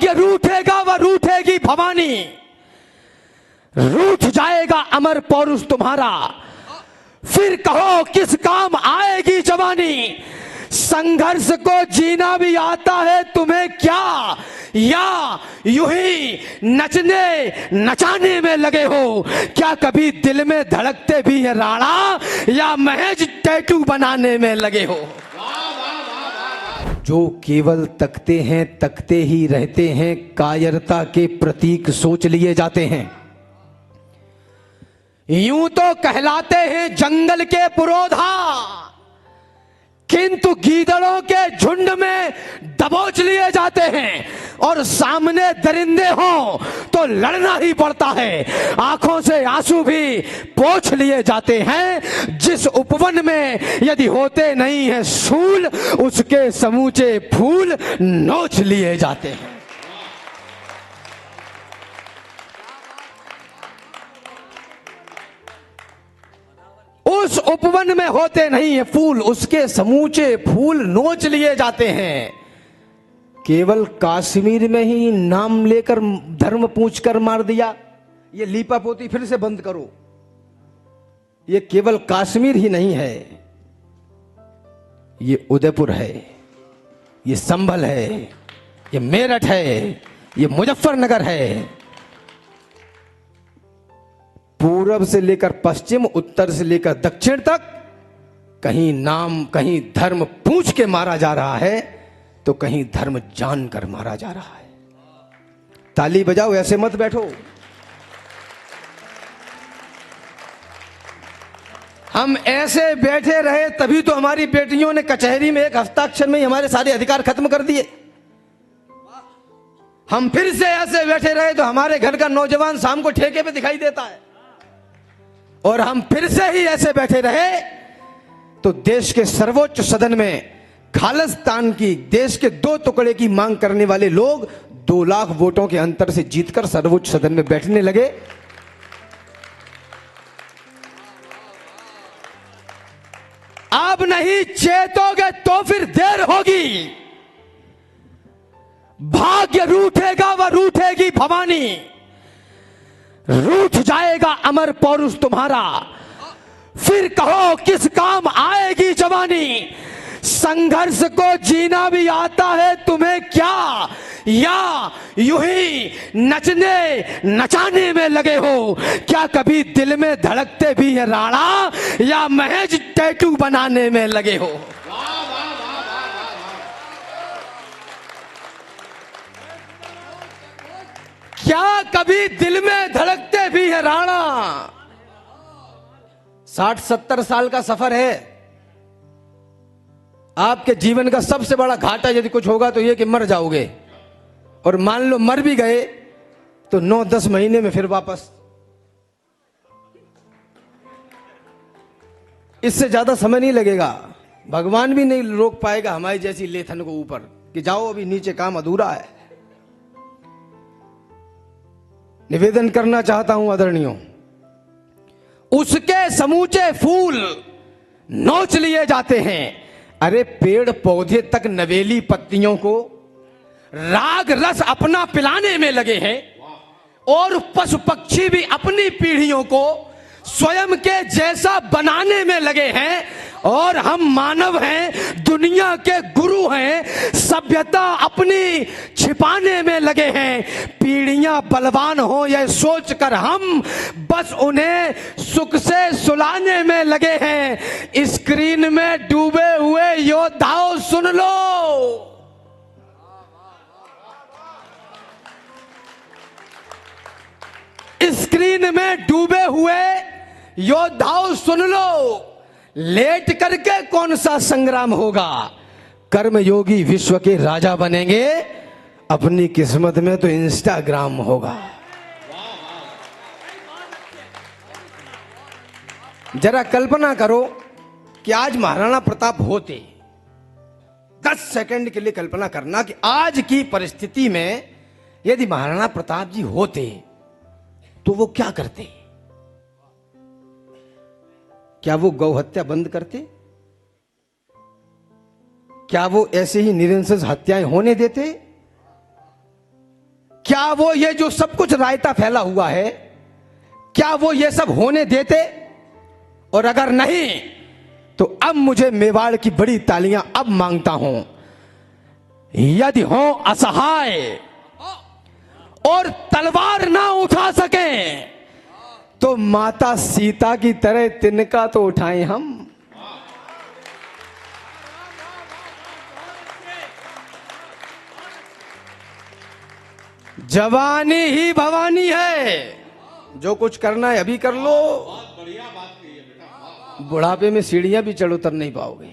भाग्य रूठेगा व रूठेगी भवानी, रूठ जाएगा अमर पौरुष तुम्हारा, फिर कहो किस काम आएगी जवानी। संघर्ष को जीना भी आता है तुम्हें क्या, या यूं ही नचने नचाने में लगे हो? क्या कभी दिल में धड़कते भी है राणा, या महज टैटू बनाने में लगे हो? जो केवल तकते हैं, तकते ही रहते हैं, कायरता के प्रतीक सोच लिए जाते हैं। यूं तो कहलाते हैं जंगल के पुरोधा, किंतु गीदड़ों के झुंड में दबोच लिए जाते हैं। और सामने दरिंदे हों तो लड़ना ही पड़ता है, आंखों से आंसू भी पोंछ लिए जाते हैं। जिस उपवन में यदि होते नहीं है सूल, उसके समूचे फूल नोच लिए जाते हैं। उस उपवन में होते नहीं है फूल, उसके समूचे फूल नोच लिए जाते हैं। केवल कश्मीर में ही नाम लेकर धर्म पूछकर मार दिया। ये लीपापोती फिर से बंद करो। ये केवल कश्मीर ही नहीं है, ये उदयपुर है, ये संभल है, ये मेरठ है, ये मुजफ्फरनगर है। पूरब से लेकर पश्चिम, उत्तर से लेकर दक्षिण तक कहीं नाम, कहीं धर्म पूछ के मारा जा रहा है, तो कहीं धर्म जानकर मारा जा रहा है। ताली बजाओ, ऐसे मत बैठो। हम ऐसे बैठे रहे तभी तो हमारी बेटियों ने कचहरी में एक हस्ताक्षर में ही हमारे सारे अधिकार खत्म कर दिए। हम फिर से ऐसे बैठे रहे तो हमारे घर का नौजवान शाम को ठेके पे दिखाई देता है। और हम फिर से ही ऐसे बैठे रहे तो देश के सर्वोच्च सदन में खालिस्तान की, देश के 2 टुकड़े की मांग करने वाले लोग 2 लाख वोटों के अंतर से जीतकर सर्वोच्च सदन में बैठने लगे। अब नहीं चेतोगे तो फिर देर होगी। भाग्य रूठेगा व रूठेगी भवानी, रूठ जाएगा अमर पौरुष तुम्हारा, फिर कहो किस काम आएगी जवानी। संघर्ष को जीना भी आता है तुम्हें क्या, या यूं ही नचने नचाने में लगे हो? क्या कभी दिल में धड़कते भी है राणा, या महज टैटू बनाने में लगे हो? क्या कभी दिल में धड़कते भी है राणा? 60-70 साल का सफर है। आपके जीवन का सबसे बड़ा घाटा यदि कुछ होगा तो यह कि मर जाओगे, और मान लो मर भी गए तो 9-10 महीने में फिर वापस। इससे ज्यादा समय नहीं लगेगा। भगवान भी नहीं रोक पाएगा हमारी जैसी लेथन को ऊपर कि जाओ अभी नीचे काम अधूरा है। निवेदन करना चाहता हूं आदरणीयों, उसके समूचे फूल नोच लिए जाते हैं। अरे पेड़ पौधे तक नवेली पत्तियों को राग रस अपना पिलाने में लगे हैं, और पशु पक्षी भी अपनी पीढ़ियों को स्वयं के जैसा बनाने में लगे हैं। और हम मानव हैं, दुनिया के गुरु हैं, सभ्यता अपनी छिपाने में लगे हैं। पीढ़ियां बलवान हो यह सोचकर हम बस उन्हें सुख से सुलाने में लगे हैं। स्क्रीन में डूबे हुए योद्धाओं सुन लो, स्क्रीन में डूबे हुए योद्धाओं सुन लो, लेट करके कौन सा संग्राम होगा? कर्मयोगी विश्व के राजा बनेंगे, अपनी किस्मत में तो इंस्टाग्राम होगा। जरा कल्पना करो कि आज महाराणा प्रताप होते, 10 सेकंड के लिए कल्पना करना कि आज की परिस्थिति में यदि महाराणा प्रताप जी होते तो वो क्या करते? क्या वो गौ हत्या बंद करते? क्या वो ऐसे ही निरंकुश हत्याएं होने देते? क्या वो ये जो सब कुछ रायता फैला हुआ है, क्या वो ये सब होने देते? और अगर नहीं तो अब मुझे मेवाड़ की बड़ी तालियां अब मांगता हूं। यदि हो असहाय और तलवार ना उठा सके तो माता सीता की तरह तिनका तो उठाएं हम। जवानी ही भवानी है, जो कुछ करना है अभी कर लो। बुढ़ापे में सीढ़ियां भी चढ़ उतर नहीं पाओगे।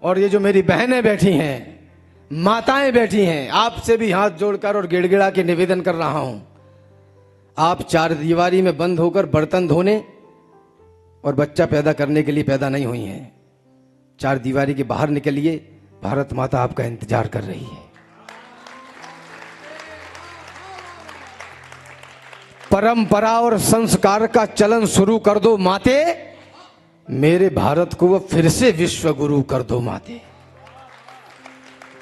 और ये जो मेरी बहनें बैठी हैं, माताएं बैठी हैं, आपसे भी हाथ जोड़कर और गिड़गिड़ा के निवेदन कर रहा हूं, आप चार दीवारी में बंद होकर बर्तन धोने और बच्चा पैदा करने के लिए पैदा नहीं हुई हैं। चार दीवारी के बाहर निकलिए, भारत माता आपका इंतजार कर रही है। परंपरा और संस्कार का चलन शुरू कर दो माते, मेरे भारत को वो फिर से विश्व गुरु कर दो माते।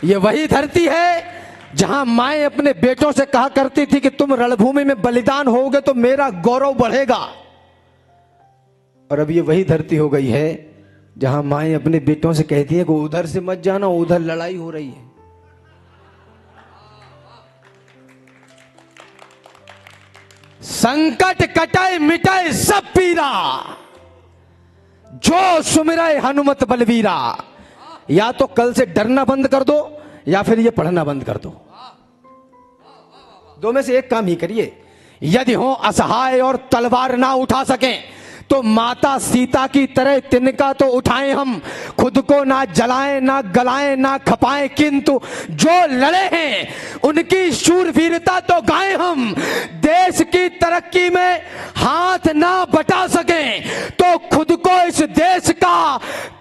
ये वही धरती है जहां माएं अपने बेटों से कहा करती थी कि तुम रणभूमि में बलिदान होगे तो मेरा गौरव बढ़ेगा। और अब ये वही धरती हो गई है जहां माएं अपने बेटों से कहती है कि उधर से मत जाना, उधर लड़ाई हो रही है। संकट कटाए मिटाए सब पीरा, जो सुमिराए हनुमत बलवीरा। या तो कल से डरना बंद कर दो या फिर ये पढ़ना बंद कर दो। दो में से एक काम ही करिए। यदि हो असहाय और तलवार ना उठा सकें तो माता सीता की तरह तिनका तो उठाएं हम। खुद को ना जलाएं, ना गलाएं, ना खपाएं, किंतु जो लड़े हैं उनकी शूरवीरता तो गाएं हम। देश की तरक्की में हाथ ना बटा सकें तो खुद को इस देश का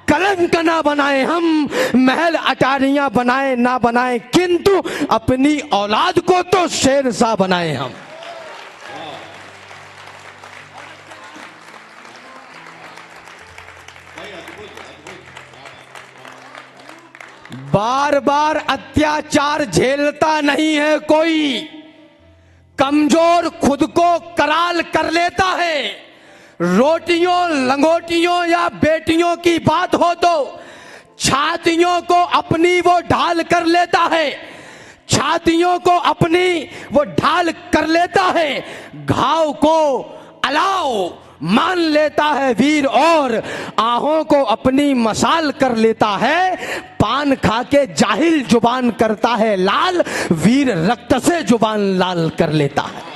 कलंक ना बनाएं हम। महल अटारियां बनाएं ना बनाएं, किंतु अपनी औलाद को तो शेरशाह बनाएं हम। बार बार अत्याचार झेलता नहीं है कोई, कमजोर खुद को कराल कर लेता है। रोटियों लंगोटियों या बेटियों की बात हो तो छातियों को अपनी वो ढाल कर लेता है, छातियों को अपनी वो ढाल कर लेता है। घाव को अलाव मान लेता है वीर और आहों को अपनी मसाल कर लेता है। पान खा के जाहिल जुबान करता है लाल, वीर रक्त से जुबान लाल कर लेता है।